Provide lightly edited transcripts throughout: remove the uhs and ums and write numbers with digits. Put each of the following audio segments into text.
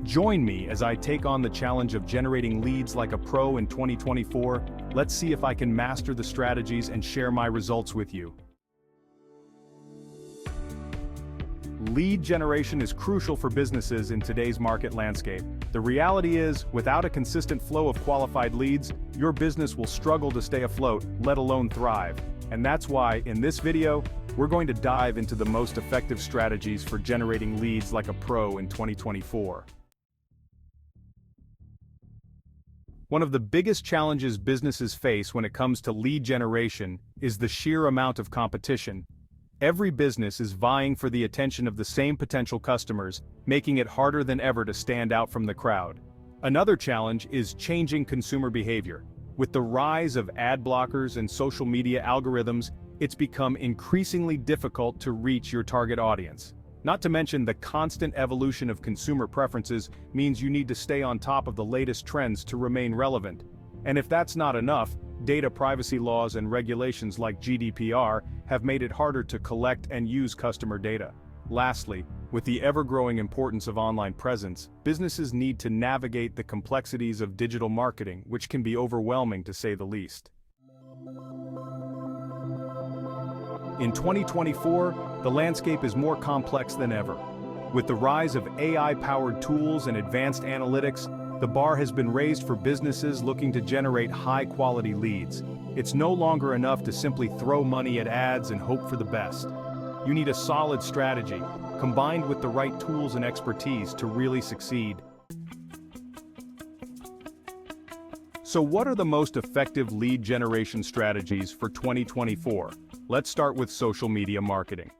Join me as I take on the challenge of generating leads like a pro in 2024. Let's see if I can master the strategies and share my results with you. Lead generation is crucial for businesses in today's market landscape. The reality is, without a consistent flow of qualified leads, your business will struggle to stay afloat, let alone thrive. And that's why, in this video, we're going to dive into the most effective strategies for generating leads like a pro in 2024. One of the biggest challenges businesses face when it comes to lead generation is the sheer amount of competition. Every business is vying for the attention of the same potential customers, making it harder than ever to stand out from the crowd. Another challenge is changing consumer behavior. With the rise of ad blockers and social media algorithms, it's become increasingly difficult to reach your target audience. Not to mention the constant evolution of consumer preferences means you need to stay on top of the latest trends to remain relevant. And if that's not enough, data privacy laws and regulations like GDPR have made it harder to collect and use customer data. Lastly, with the ever-growing importance of online presence, businesses need to navigate the complexities of digital marketing, which can be overwhelming to say the least. In 2024, the landscape is more complex than ever. With the rise of AI-powered tools and advanced analytics, the bar has been raised for businesses looking to generate high-quality leads. It's no longer enough to simply throw money at ads and hope for the best. You need a solid strategy, combined with the right tools and expertise to really succeed. So what are the most effective lead generation strategies for 2024? Let's start with social media marketing.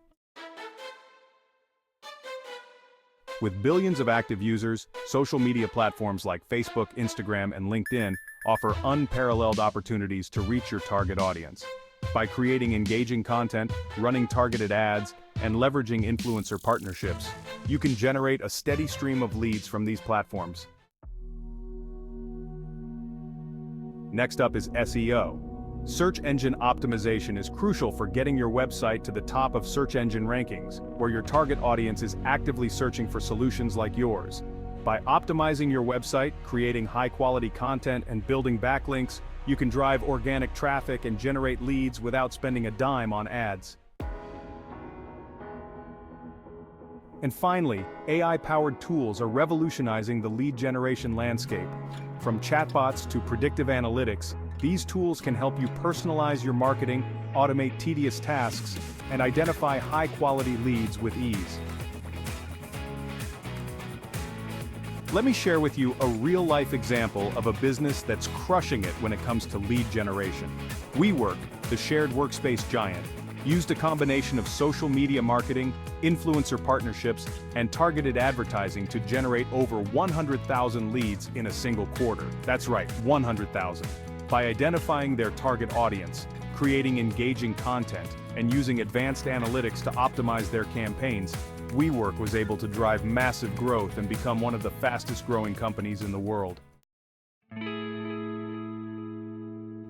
With billions of active users, social media platforms like Facebook, Instagram, and LinkedIn offer unparalleled opportunities to reach your target audience. By creating engaging content, running targeted ads, and leveraging influencer partnerships, you can generate a steady stream of leads from these platforms. Next up is SEO. Search engine optimization is crucial for getting your website to the top of search engine rankings, where your target audience is actively searching for solutions like yours. By optimizing your website, creating high-quality content, and building backlinks, you can drive organic traffic and generate leads without spending a dime on ads. And finally, AI-powered tools are revolutionizing the lead generation landscape. From chatbots to predictive analytics, these tools can help you personalize your marketing, automate tedious tasks, and identify high-quality leads with ease. Let me share with you a real-life example of a business that's crushing it when it comes to lead generation. WeWork, the shared workspace giant, used a combination of social media marketing, influencer partnerships, and targeted advertising to generate over 100,000 leads in a single quarter. That's right, 100,000. By identifying their target audience, creating engaging content, and using advanced analytics to optimize their campaigns, WeWork was able to drive massive growth and become one of the fastest-growing companies in the world.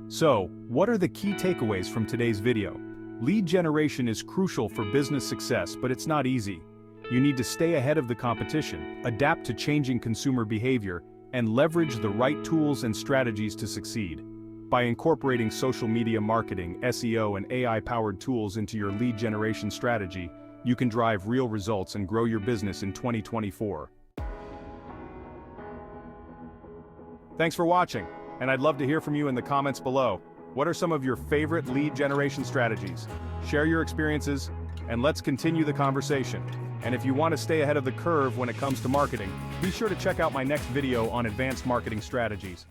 So, what are the key takeaways from today's video? Lead generation is crucial for business success, but it's not easy. You need to stay ahead of the competition, adapt to changing consumer behavior, and leverage the right tools and strategies to succeed. By incorporating social media marketing, SEO, and AI-powered tools into your lead generation strategy, you can drive real results and grow your business in 2024. Thanks for watching, and I'd love to hear from you in the comments below. What are some of your favorite lead generation strategies? Share your experiences, and let's continue the conversation. And if you want to stay ahead of the curve when it comes to marketing, be sure to check out my next video on advanced marketing strategies.